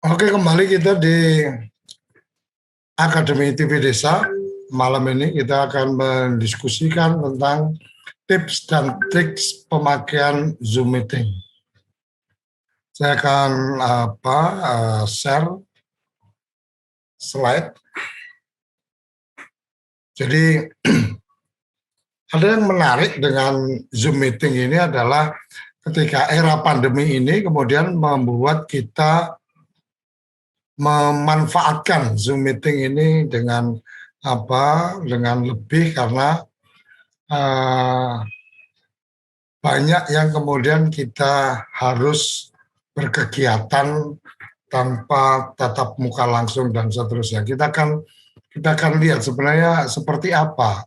Oke, kembali kita di Akademi TV Desa. Malam ini kita akan mendiskusikan tentang tips dan trik pemakaian Zoom Meeting. Saya akan share slide. Jadi ada yang menarik dengan Zoom Meeting ini adalah ketika era pandemi ini kemudian membuat kita memanfaatkan Zoom Meeting ini dengan lebih karena banyak yang kemudian kita harus berkegiatan tanpa tatap muka langsung dan seterusnya. Kita akan lihat sebenarnya seperti apa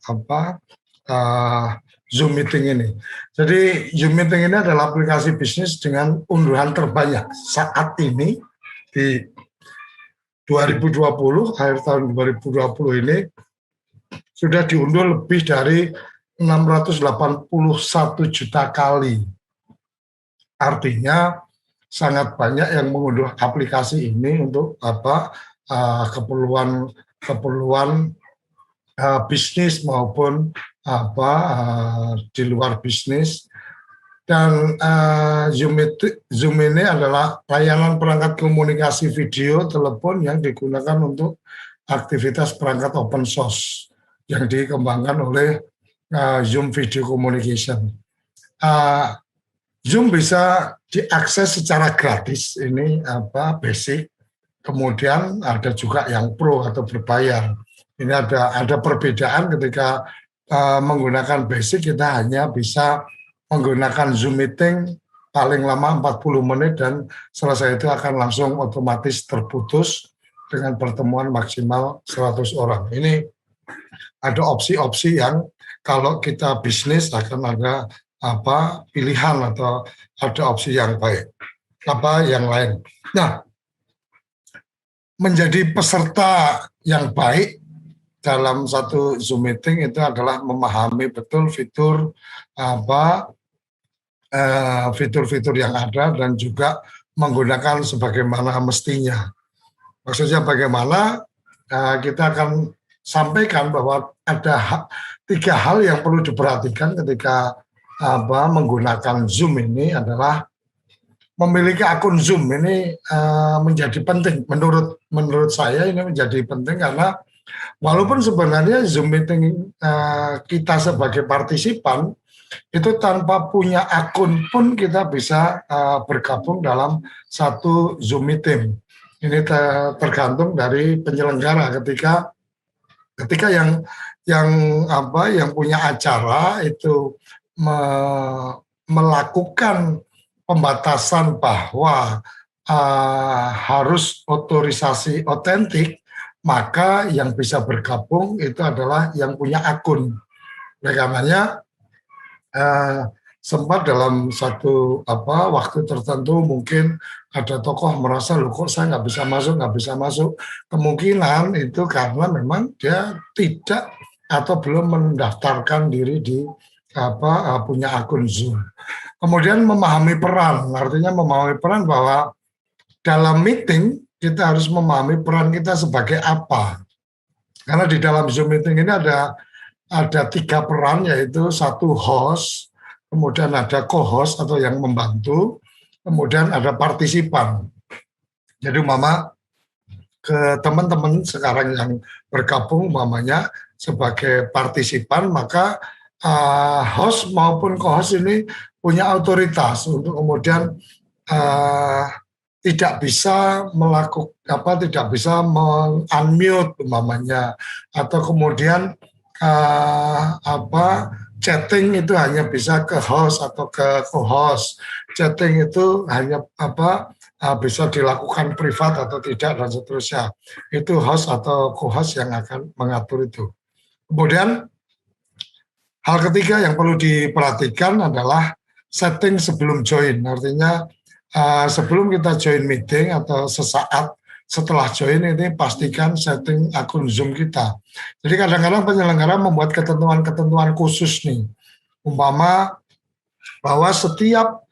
Zoom Meeting ini. Jadi Zoom Meeting ini adalah aplikasi bisnis dengan unduhan terbanyak saat ini di 2020, akhir tahun 2020 ini sudah diunduh lebih dari 681 juta kali. Artinya sangat banyak yang mengunduh aplikasi ini untuk keperluan bisnis maupun di luar bisnis. Dan Zoom ini adalah layanan perangkat komunikasi video telepon yang digunakan untuk aktivitas perangkat open source yang dikembangkan oleh Zoom Video Communication. Zoom bisa diakses secara gratis, ini basic. Kemudian ada juga yang pro atau berbayar. Ini ada perbedaan ketika menggunakan basic, kita hanya bisa menggunakan Zoom Meeting paling lama 40 menit dan selesai itu akan langsung otomatis terputus dengan pertemuan maksimal 100 orang. Ini ada opsi-opsi yang kalau kita bisnis akan ada pilihan atau ada opsi yang baik, yang lain. Nah, menjadi peserta yang baik dalam satu Zoom Meeting itu adalah memahami betul fitur fitur-fitur yang ada dan juga menggunakan sebagaimana mestinya. Maksudnya bagaimana kita akan sampaikan bahwa ada 3 hal yang perlu diperhatikan ketika menggunakan Zoom ini adalah memiliki akun Zoom ini menjadi penting. Menurut saya ini menjadi penting karena walaupun sebenarnya Zoom Meeting kita sebagai partisipan itu tanpa punya akun pun kita bisa bergabung dalam satu Zoom Meeting. Ini tergantung dari penyelenggara ketika yang punya acara itu melakukan pembatasan bahwa harus otorisasi otentik, maka yang bisa bergabung itu adalah yang punya akun. Oleh karenanya sempat dalam satu waktu tertentu mungkin ada tokoh merasa loh kok saya nggak bisa masuk. Kemungkinan itu karena memang dia tidak atau belum mendaftarkan diri di punya akun Zoom. Kemudian memahami peran, artinya memahami peran bahwa dalam meeting kita harus memahami peran kita sebagai apa. Karena di dalam Zoom Meeting ini ada 3 peran, yaitu 1 host, kemudian ada co-host atau yang membantu, kemudian ada partisipan. Jadi ke teman-teman sekarang yang bergabung sebagai partisipan, maka host maupun co-host ini punya otoritas untuk kemudian tidak bisa tidak bisa unmute atau kemudian chatting itu hanya bisa ke host atau ke co-host. Chatting itu hanya bisa dilakukan privat atau tidak dan seterusnya. Itu host atau co-host yang akan mengatur itu. Kemudian hal ketiga yang perlu diperhatikan adalah setting sebelum join. Artinya sebelum kita join meeting atau sesaat setelah join ini pastikan setting akun Zoom kita. Jadi kadang-kadang penyelenggara membuat ketentuan-ketentuan khusus nih, umpama bahwa setiap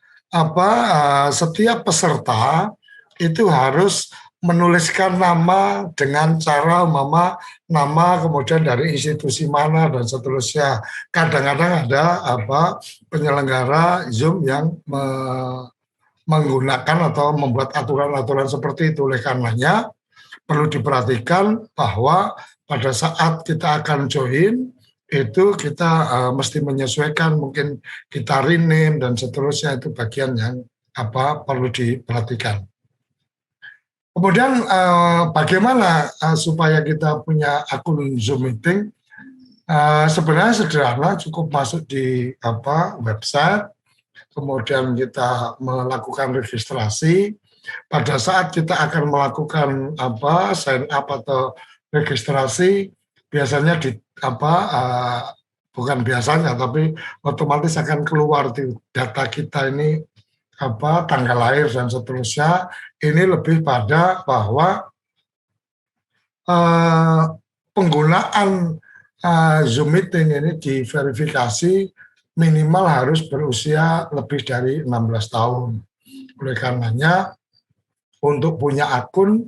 peserta itu harus menuliskan nama dengan cara nama kemudian dari institusi mana dan seterusnya. Kadang-kadang ada penyelenggara Zoom yang menggunakan atau membuat aturan-aturan seperti itu. Oleh karenanya perlu diperhatikan bahwa pada saat kita akan join itu kita mesti menyesuaikan, mungkin kita rename dan seterusnya, itu bagian yang perlu diperhatikan. Kemudian bagaimana supaya kita punya akun Zoom meeting? Sebenarnya sederhana, cukup masuk di website, kemudian kita melakukan registrasi. Pada saat kita akan melakukan sign up atau registrasi, biasanya bukan biasanya, tapi otomatis akan keluar di data kita ini tanggal lahir dan seterusnya. Ini lebih pada bahwa penggunaan Zoom meeting ini diverifikasi minimal harus berusia lebih dari 16 tahun. Oleh karenanya untuk punya akun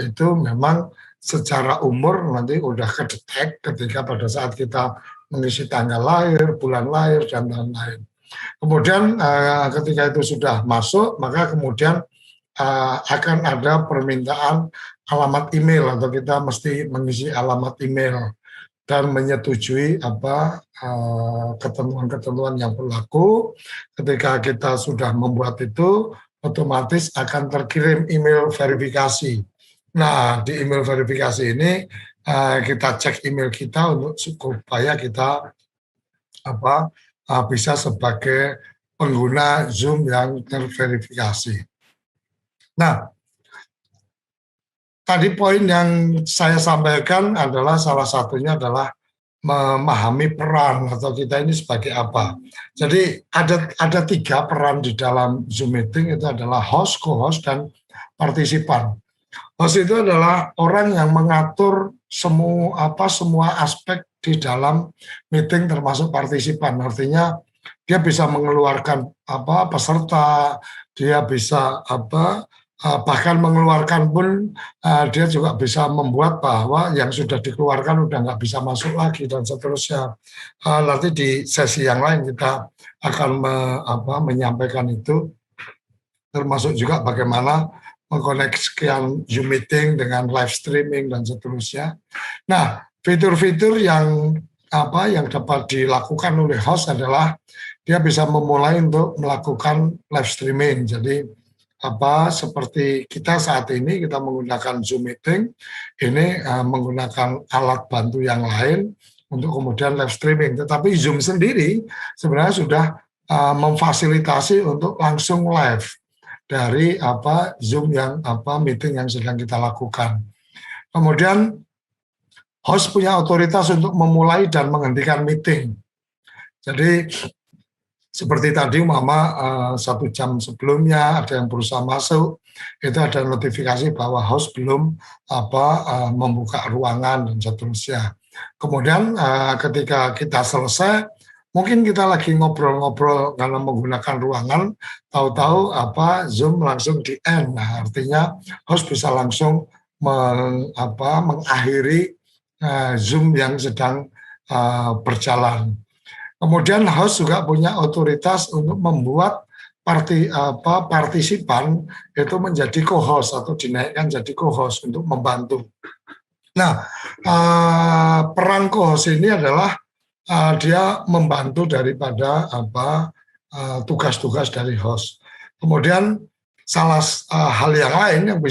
itu memang secara umur nanti udah kedetek ketika pada saat kita mengisi tanggal lahir, bulan lahir, dan lain-lain. Kemudian ketika itu sudah masuk, maka kemudian akan ada permintaan alamat email, atau kita mesti mengisi alamat email dan menyetujui ketentuan-ketentuan yang berlaku. Ketika kita sudah membuat itu, otomatis akan terkirim email verifikasi. Nah, di email verifikasi ini kita cek email kita untuk supaya kita bisa sebagai pengguna Zoom yang terverifikasi. Nah, tadi poin yang saya sampaikan adalah salah satunya adalah memahami peran atau kita ini sebagai apa. Jadi ada 3 peran di dalam Zoom meeting, itu adalah host, co-host, dan partisipan. Host itu adalah orang yang mengatur semua aspek di dalam meeting termasuk partisipan. Artinya dia bisa mengeluarkan peserta, dia bisa bahkan mengeluarkan pun dia juga bisa membuat bahwa yang sudah dikeluarkan udah nggak bisa masuk lagi dan seterusnya. Nanti di sesi yang lain kita akan menyampaikan itu, termasuk juga bagaimana mengkoneksikan Zoom meeting dengan live streaming dan seterusnya. Nah, fitur-fitur yang dapat dilakukan oleh host adalah dia bisa memulai untuk melakukan live streaming. Jadi seperti kita saat ini kita menggunakan Zoom meeting ini menggunakan alat bantu yang lain untuk kemudian live streaming. Tetapi Zoom sendiri sebenarnya sudah memfasilitasi untuk langsung live dari Zoom yang meeting yang sedang kita lakukan. Kemudian host punya otoritas untuk memulai dan menghentikan meeting. Jadi seperti tadi 1 jam sebelumnya ada yang berusaha masuk, itu ada notifikasi bahwa host belum membuka ruangan dan seterusnya. Kemudian ketika kita selesai, mungkin kita lagi ngobrol-ngobrol karena menggunakan ruangan, tahu-tahu Zoom langsung di end. Nah, artinya host bisa langsung mengakhiri Zoom yang sedang berjalan. Kemudian host juga punya otoritas untuk membuat partisipan itu menjadi co-host atau dinaikkan jadi co-host untuk membantu. Nah, peran co-host ini adalah dia membantu daripada tugas-tugas dari host. Kemudian hal yang lain yang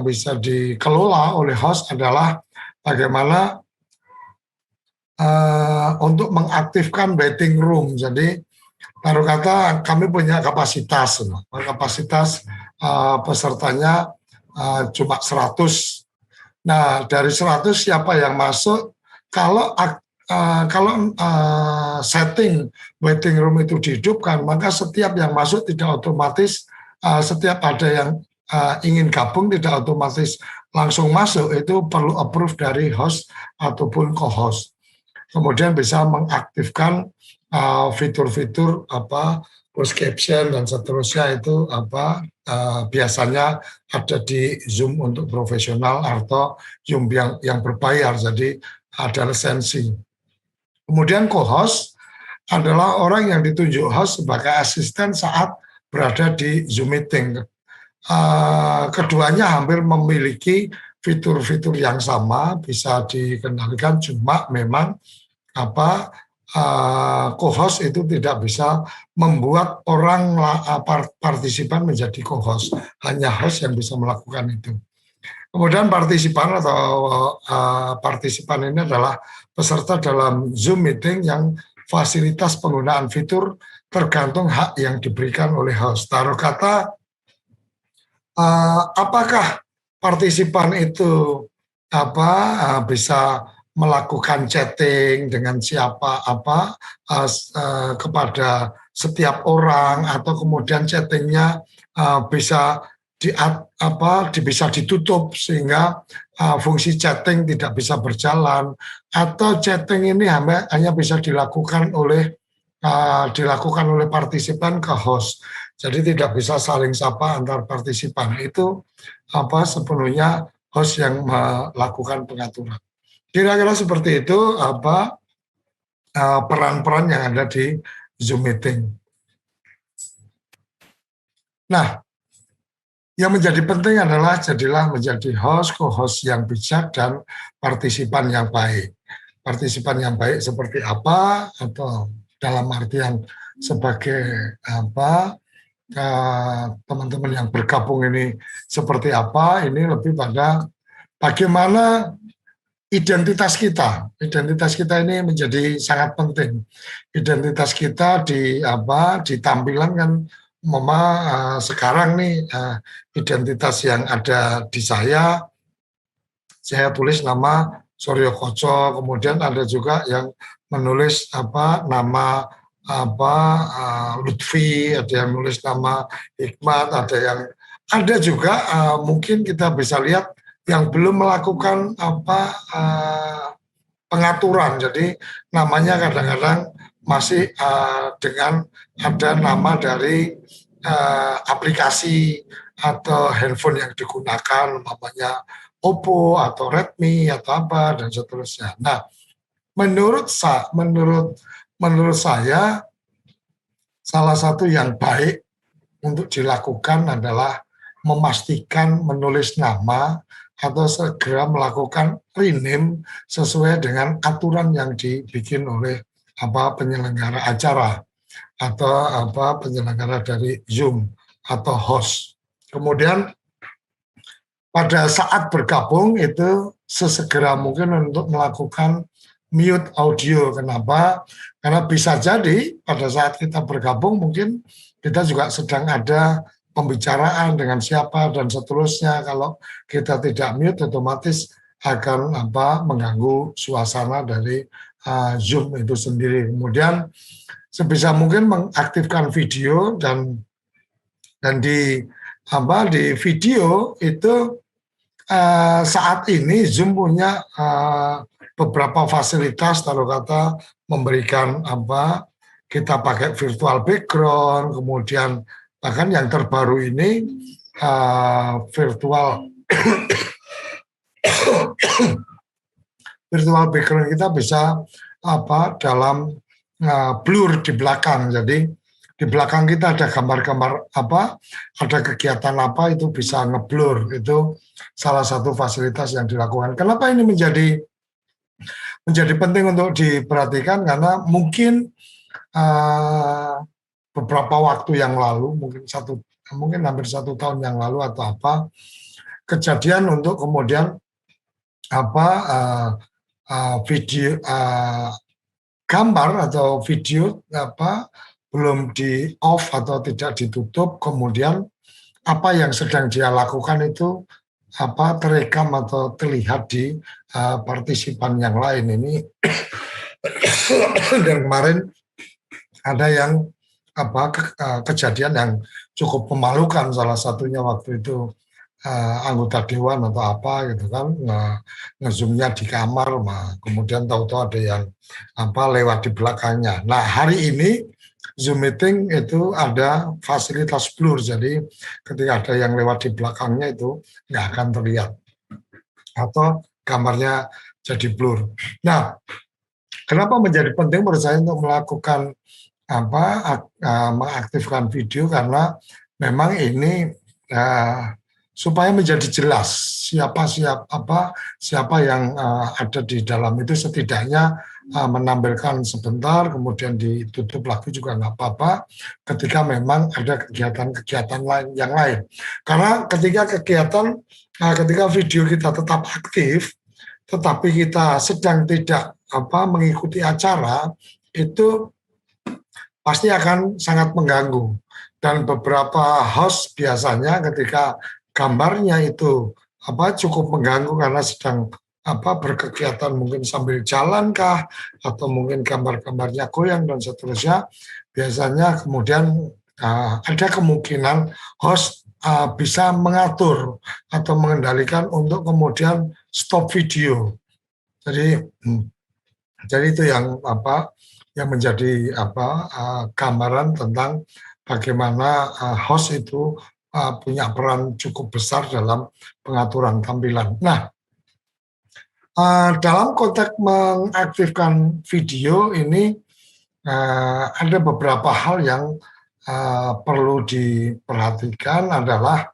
bisa dikelola oleh host adalah bagaimana untuk mengaktifkan waiting room. Jadi taruh kata kami punya kapasitas pesertanya cuma 100. Nah, dari 100 siapa yang masuk? Kalau setting waiting room itu dihidupkan, maka setiap yang masuk tidak otomatis setiap ada yang ingin gabung tidak otomatis langsung masuk, itu perlu approve dari host ataupun co-host. Kemudian bisa mengaktifkan fitur-fitur closed caption dan seterusnya, itu biasanya ada di Zoom untuk profesional atau Zoom yang berbayar, jadi ada lisensi. Kemudian co-host adalah orang yang ditunjuk host sebagai asisten saat berada di Zoom meeting. Keduanya hampir memiliki fitur-fitur yang sama, bisa dikendalikan, cuma memang co-host itu tidak bisa membuat orang partisipan menjadi co-host, hanya host yang bisa melakukan itu. Kemudian partisipan partisipan ini adalah peserta dalam Zoom meeting yang fasilitas penggunaan fitur tergantung hak yang diberikan oleh host. Taruh kata, apakah partisipan itu bisa melakukan chatting dengan siapa kepada setiap orang, atau kemudian chattingnya bisa bisa ditutup sehingga fungsi chatting tidak bisa berjalan, atau chatting ini hanya bisa dilakukan oleh partisipan ke host. Jadi tidak bisa saling sapa antar partisipan. Itu sepenuhnya host yang melakukan pengaturan. Kira-kira seperti itu peran-peran yang ada di Zoom meeting. Nah, yang menjadi penting adalah jadilah menjadi host, co-host yang bijak, dan partisipan yang baik. Partisipan yang baik seperti apa, atau dalam artian sebagai teman-teman yang bergabung ini seperti apa, ini lebih pada bagaimana identitas kita. Identitas kita ini menjadi sangat penting. Identitas kita di tampilan kan, sekarang nih identitas yang ada di saya tulis nama Suryo Koco, kemudian ada juga yang menulis nama Lutfi, ada yang menulis nama Hikmat, ada juga mungkin kita bisa lihat yang belum melakukan pengaturan. Jadi namanya kadang-kadang masih dengan ada nama dari aplikasi atau handphone yang digunakan, namanya Oppo atau Redmi atau apa dan seterusnya. Nah, menurut saya salah satu yang baik untuk dilakukan adalah memastikan menulis nama atau segera melakukan rename sesuai dengan aturan yang dibikin oleh penyelenggara acara atau penyelenggara dari Zoom atau host. Kemudian pada saat bergabung itu sesegera mungkin untuk melakukan mute audio. Kenapa? Karena bisa jadi pada saat kita bergabung mungkin kita juga sedang ada pembicaraan dengan siapa dan seterusnya. Kalau kita tidak mute, otomatis akan mengganggu suasana dari Zoom itu sendiri. Kemudian sebisa mungkin mengaktifkan video, dan di video itu saat ini Zoom punya beberapa fasilitas, taruh kata memberikan kita pakai virtual background, kemudian bahkan yang terbaru ini virtual background kita bisa dalam blur di belakang. Jadi di belakang kita ada gambar-gambar ada kegiatan itu bisa ngeblur. Itu salah satu fasilitas yang dilakukan. Kenapa ini menjadi penting untuk diperhatikan? Karena mungkin beberapa waktu yang lalu, mungkin hampir 1 tahun yang lalu atau kejadian untuk kemudian video gambar atau video belum di off atau tidak ditutup, kemudian apa yang sedang dia lakukan itu terekam atau terlihat di partisipan yang lain ini. Dan kemarin ada yang kejadian yang cukup memalukan, salah satunya waktu itu anggota dewan atau apa gitu kan, ngezoomnya di kamar, kemudian tahu-tahu ada yang lewat di belakangnya. Nah, hari ini Zoom meeting itu ada fasilitas blur, jadi ketika ada yang lewat di belakangnya itu nggak akan terlihat atau gambarnya jadi blur. Nah, kenapa menjadi penting menurut saya untuk melakukan mengaktifkan video, karena memang ini supaya menjadi jelas siapa yang ada di dalam itu, setidaknya menampilkan sebentar kemudian ditutup lagi juga nggak apa-apa ketika memang ada kegiatan-kegiatan lain yang lain. Karena ketika video kita tetap aktif tetapi kita sedang tidak mengikuti acara, itu pasti akan sangat mengganggu. Dan beberapa host biasanya ketika gambarnya itu cukup mengganggu karena sedang berkegiatan, mungkin sambil jalan kah, atau mungkin gambar-gambarnya goyang dan seterusnya, biasanya kemudian ada kemungkinan host bisa mengatur atau mengendalikan untuk kemudian stop video. Jadi itu yang menjadi gambaran tentang bagaimana host itu punya peran cukup besar dalam pengaturan tampilan. Nah, dalam konteks mengaktifkan video ini ada beberapa hal yang perlu diperhatikan, adalah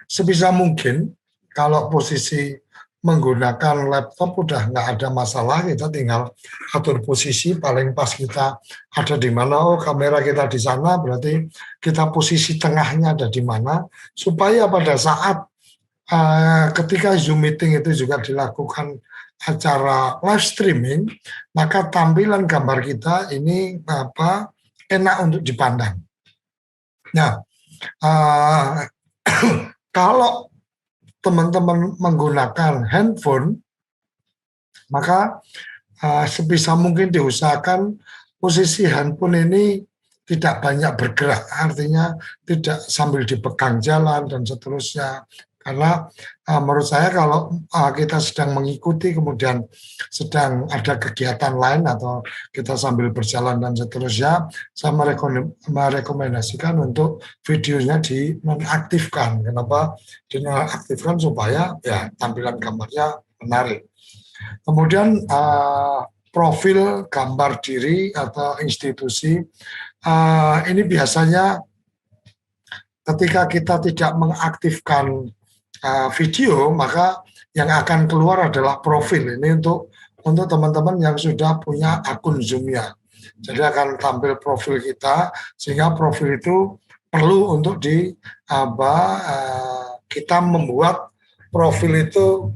sebisa mungkin kalau posisi menggunakan laptop udah nggak ada masalah, kita tinggal atur posisi paling pas kita ada di mana. Oh, kamera kita di sana, berarti kita posisi tengahnya ada di mana, supaya pada saat ketika Zoom meeting itu juga dilakukan acara live streaming, maka tampilan gambar kita ini enak untuk dipandang. Nah, kalau teman-teman menggunakan handphone, maka sebisa mungkin diusahakan posisi handphone ini tidak banyak bergerak, artinya tidak sambil dipegang jalan dan seterusnya. Karena menurut saya kalau kita sedang mengikuti kemudian sedang ada kegiatan lain atau kita sambil berjalan dan seterusnya, saya merekomendasikan untuk videonya dinonaktifkan. Kenapa dinonaktifkan? Supaya ya tampilan gambarnya menarik. Kemudian profil gambar diri atau institusi, ini biasanya ketika kita tidak mengaktifkan video, maka yang akan keluar adalah profil. Ini untuk teman-teman yang sudah punya akun Zoom-nya. Jadi akan tampil profil kita, sehingga profil itu perlu untuk kita membuat profil itu.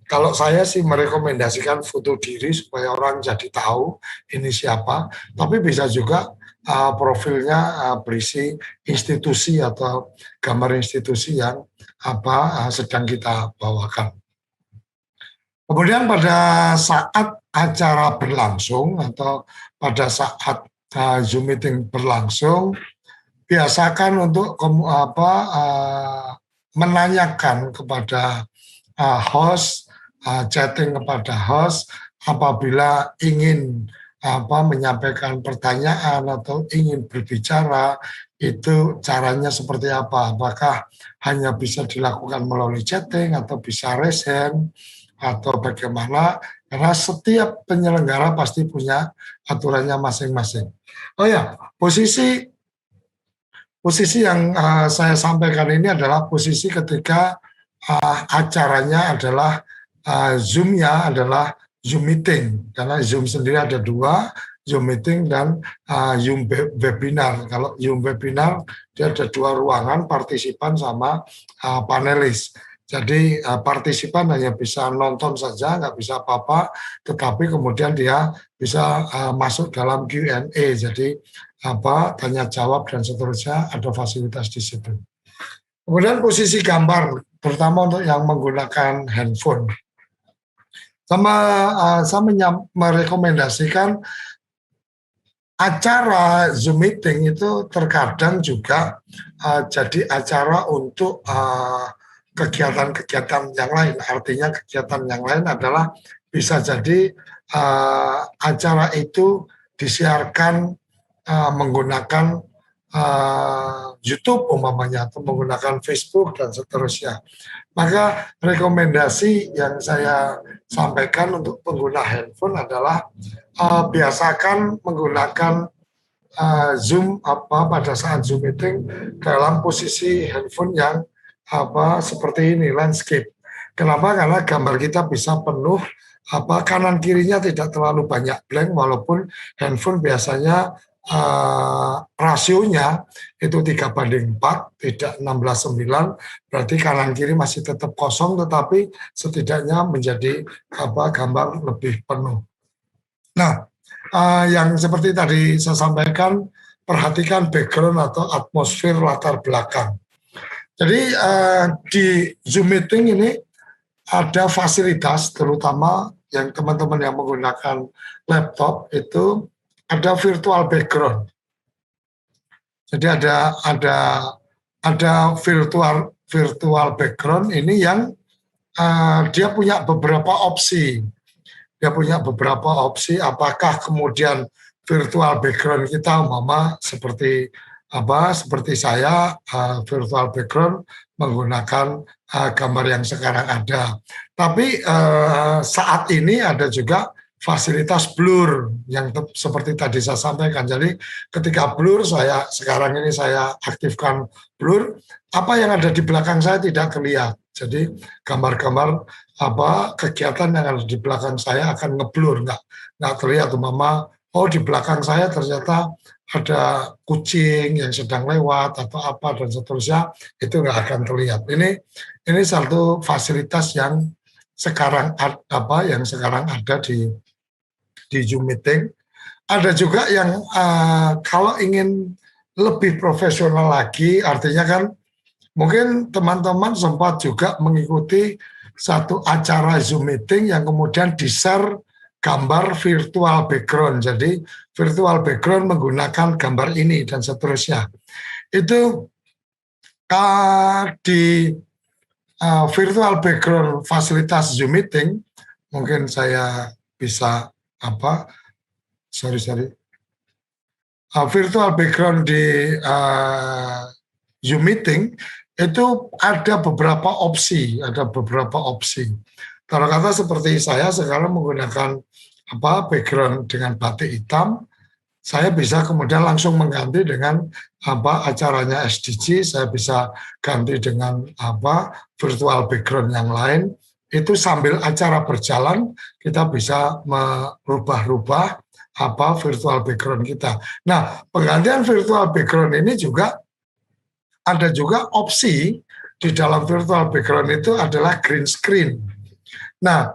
Kalau saya sih merekomendasikan foto diri supaya orang jadi tahu ini siapa, tapi bisa juga profilnya berisi institusi atau gambar institusi yang sedang kita bawakan. Kemudian pada saat acara berlangsung atau pada saat Zoom meeting berlangsung, biasakan untuk menanyakan kepada host, chatting kepada host apabila ingin menyampaikan pertanyaan atau ingin berbicara, itu caranya seperti apa? Apakah hanya bisa dilakukan melalui chatting atau bisa raise hand atau bagaimana? Karena setiap penyelenggara pasti punya aturannya masing-masing. Oh ya, posisi yang saya sampaikan ini adalah posisi ketika acaranya adalah Zoom-nya adalah Zoom meeting, karena Zoom sendiri ada dua, Zoom meeting dan Zoom webinar. Kalau Zoom webinar dia ada dua ruangan, partisipan sama panelis. Jadi partisipan hanya bisa nonton saja, nggak bisa apa-apa, tetapi kemudian dia bisa masuk dalam Q&A. Jadi tanya jawab dan seterusnya, ada fasilitas di situ. Kemudian posisi gambar, terutama untuk yang menggunakan handphone. Saya merekomendasikan acara Zoom meeting itu terkadang juga jadi acara untuk kegiatan-kegiatan yang lain. Artinya kegiatan yang lain adalah bisa jadi acara itu disiarkan menggunakan YouTube umpamanya atau menggunakan Facebook dan seterusnya. Maka rekomendasi yang saya sampaikan untuk pengguna handphone adalah biasakan menggunakan Zoom pada saat Zoom meeting dalam posisi handphone yang seperti ini, landscape. Kenapa? Karena gambar kita bisa penuh kanan kirinya tidak terlalu banyak blank, walaupun handphone biasanya rasionya itu 3:4, tidak 16:9, berarti kanan kiri masih tetap kosong, tetapi setidaknya menjadi gambar lebih penuh. Nah, yang seperti tadi saya sampaikan, perhatikan background atau atmosfer latar belakang. Jadi di Zoom meeting ini ada fasilitas, terutama yang teman-teman yang menggunakan laptop itu ada virtual background. Jadi ada virtual background ini yang dia punya beberapa opsi. Dia punya beberapa opsi. Apakah kemudian virtual background kita, seperti saya virtual background menggunakan gambar yang sekarang ada. Tapi saat ini ada juga fasilitas blur yang seperti tadi saya sampaikan. Jadi ketika blur, sekarang ini saya aktifkan blur, apa yang ada di belakang saya tidak terlihat. Jadi gambar-gambar kegiatan yang ada di belakang saya akan ngeblur, nggak terlihat. Di belakang saya ternyata ada kucing yang sedang lewat atau apa dan seterusnya, itu nggak akan terlihat. Ini satu fasilitas yang sekarang ada di Zoom meeting. Ada juga yang kalau ingin lebih profesional lagi, artinya kan mungkin teman-teman sempat juga mengikuti satu acara Zoom meeting yang kemudian di-share gambar virtual background. Jadi virtual background menggunakan gambar ini dan seterusnya. Itu di virtual background fasilitas Zoom meeting, mungkin saya bisa virtual background di Zoom meeting itu ada beberapa opsi, Kalau kata seperti saya sekarang menggunakan background dengan batik hitam, saya bisa kemudian langsung mengganti dengan acaranya SDG, saya bisa ganti dengan virtual background yang lain. Itu sambil acara berjalan kita bisa merubah-rubah virtual background kita. Nah, penggantian virtual background ini juga ada juga opsi di dalam virtual background itu adalah green screen. Nah,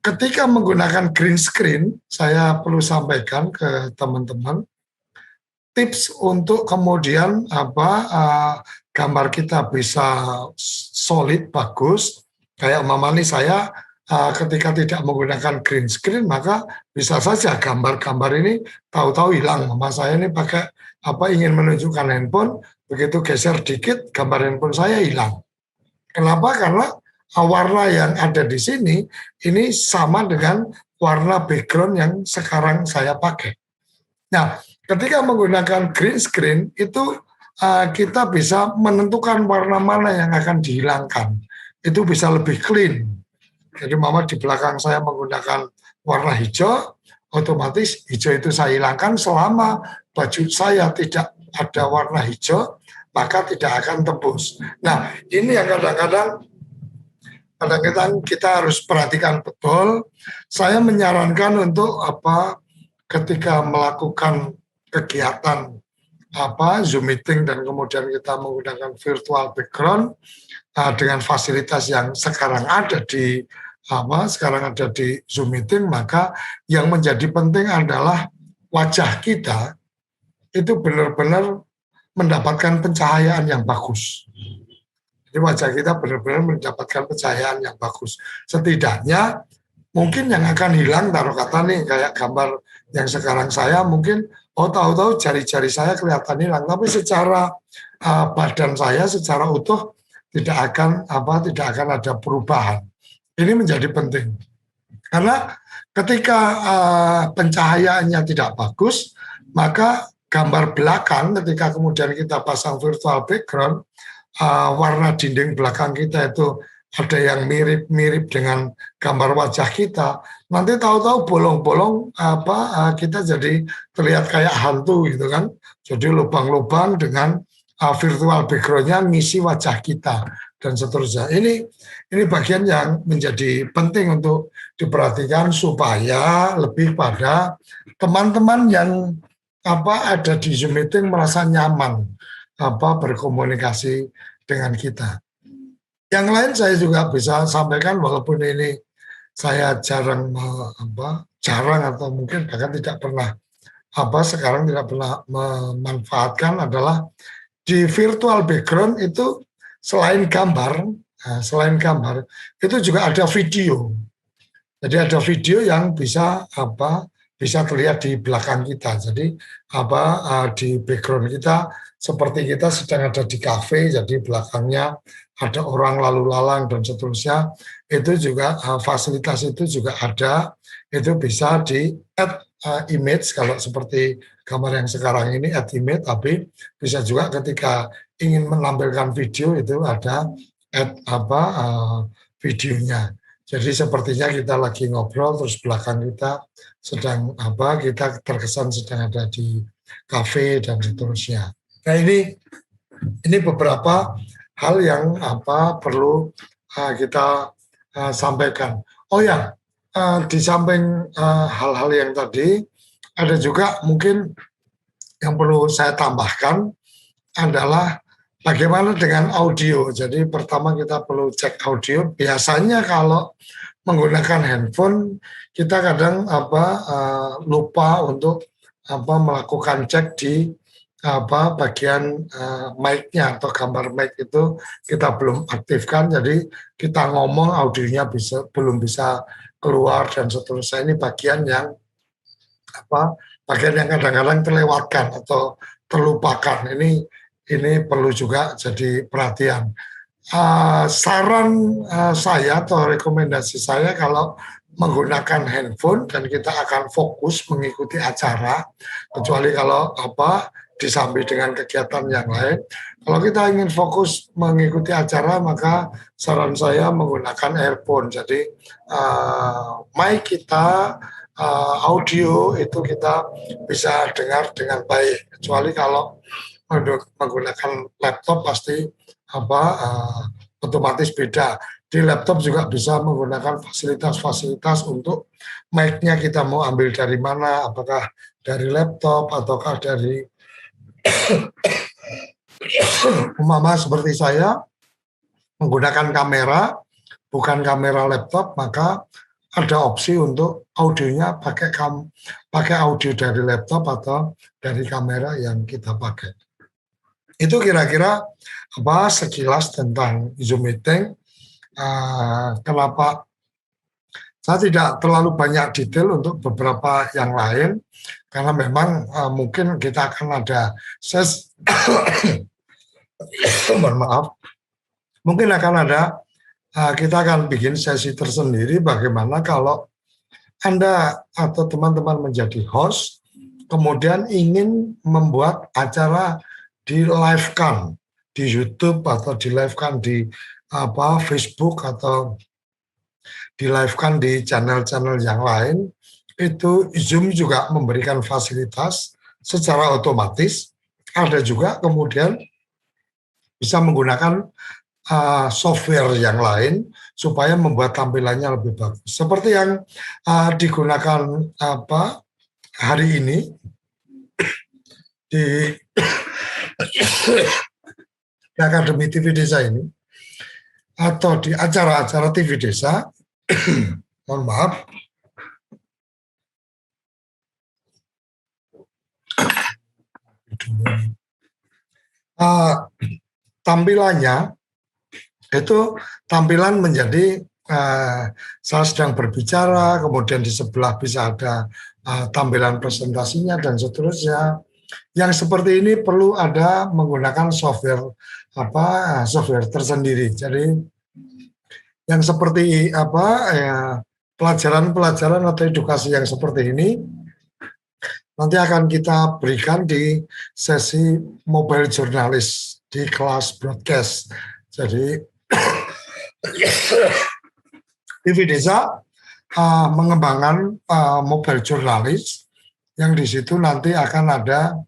ketika menggunakan green screen, saya perlu sampaikan ke teman-teman tips untuk kemudian gambar kita bisa solid, bagus. Kayak ini saya ketika tidak menggunakan green screen, maka bisa saja gambar-gambar ini tahu-tahu hilang. Saya ini pakai ingin menunjukkan handphone, begitu geser dikit, gambar handphone saya hilang. Kenapa? Karena warna yang ada di sini ini sama dengan warna background yang sekarang saya pakai. Nah, ketika menggunakan green screen itu kita bisa menentukan warna mana yang akan dihilangkan. Itu bisa lebih clean. Jadi di belakang saya menggunakan warna hijau, otomatis hijau itu saya hilangkan. Selama baju saya tidak ada warna hijau, maka tidak akan tembus. Nah, ini yang kadang-kadang kita harus perhatikan betul. Saya menyarankan untuk ketika melakukan kegiatan Zoom meeting dan kemudian kita menggunakan virtual background dengan fasilitas yang sekarang ada di Zoom meeting, maka yang menjadi penting adalah wajah kita itu benar-benar mendapatkan pencahayaan yang bagus. Jadi wajah kita benar-benar mendapatkan pencahayaan yang bagus. Setidaknya mungkin yang akan hilang, taruh kata nih kayak gambar yang sekarang saya, mungkin oh tahu-tahu jari-jari saya kelihatan hilang, tapi secara badan saya secara utuh tidak akan ada perubahan. Ini menjadi penting karena ketika pencahayaannya tidak bagus, maka gambar belakang ketika kemudian kita pasang virtual background, warna dinding belakang kita itu ada yang mirip-mirip dengan gambar wajah kita, nanti tahu-tahu bolong-bolong kita jadi terlihat kayak hantu gitu kan, jadi lubang-lubang dengan virtual backgroundnya ngisi wajah kita dan seterusnya. Ini bagian yang menjadi penting untuk diperhatikan supaya lebih pada teman-teman yang ada di Zoom meeting merasa nyaman berkomunikasi dengan kita. Yang lain saya juga bisa sampaikan walaupun ini saya jarang atau mungkin bahkan tidak pernah sekarang tidak pernah memanfaatkan adalah di virtual background itu selain gambar itu juga ada video. Jadi ada video yang bisa terlihat di belakang kita. Jadi di background kita seperti kita sedang ada di kafe, jadi belakangnya ada orang lalu lalang dan seterusnya. Itu juga fasilitas itu juga ada. Itu bisa di add image kalau seperti gambar yang sekarang ini add image, tapi bisa juga ketika ingin menampilkan video itu ada add videonya. Jadi sepertinya kita lagi ngobrol terus belakang kita sedang kita terkesan sedang ada di kafe dan seterusnya. Nah ini beberapa hal yang perlu kita sampaikan. Oh ya, di samping hal-hal yang tadi ada juga mungkin yang perlu saya tambahkan adalah bagaimana dengan audio. Jadi pertama kita perlu cek audio. Biasanya kalau menggunakan handphone kita kadang lupa untuk melakukan cek di bagian mic-nya atau gambar mic itu kita belum aktifkan, jadi kita ngomong audionya belum bisa keluar dan seterusnya. Ini bagian yang kadang-kadang terlewatkan atau terlupakan. Ini perlu juga jadi perhatian. Saran saya atau rekomendasi saya kalau menggunakan handphone dan kita akan fokus mengikuti acara, kecuali kalau disambi dengan kegiatan yang lain. Kalau kita ingin fokus mengikuti acara, maka saran saya menggunakan earphone. Jadi mic kita, audio itu kita bisa dengar dengan baik. Kecuali kalau menggunakan laptop pasti otomatis beda. Di laptop juga bisa menggunakan fasilitas-fasilitas untuk mic-nya kita mau ambil dari mana, apakah dari laptop ataukah dari umpama seperti saya menggunakan kamera, bukan kamera laptop, maka ada opsi untuk audionya pakai audio dari laptop atau dari kamera yang kita pakai. Itu kira-kira sekilas tentang Zoom meeting. Kenapa saya tidak terlalu banyak detail untuk beberapa yang lain, karena memang mungkin kita akan ada mohon maaf, mungkin akan ada kita akan bikin sesi tersendiri bagaimana kalau Anda atau teman-teman menjadi host, kemudian ingin membuat acara di live-kan di YouTube atau di live-kan di Facebook atau di live-kan di channel-channel yang lain, itu Zoom juga memberikan fasilitas secara otomatis. Ada juga kemudian bisa menggunakan software yang lain supaya membuat tampilannya lebih bagus. Seperti yang digunakan hari ini di Akademi TV Desa ini, atau di acara-acara TV Desa, mohon maaf, tampilannya itu tampilan menjadi saya sedang berbicara, kemudian di sebelah bisa ada tampilan presentasinya dan seterusnya. Yang seperti ini perlu ada menggunakan software tersendiri. Jadi yang seperti pelajaran-pelajaran atau edukasi yang seperti ini nanti akan kita berikan di sesi mobile jurnalis di kelas broadcast. Jadi TV Desa mengembangkan mobile jurnalis yang di situ nanti akan ada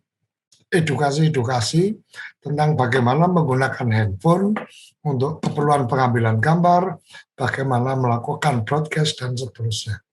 edukasi-edukasi tentang bagaimana menggunakan handphone untuk keperluan pengambilan gambar, bagaimana melakukan broadcast dan seterusnya.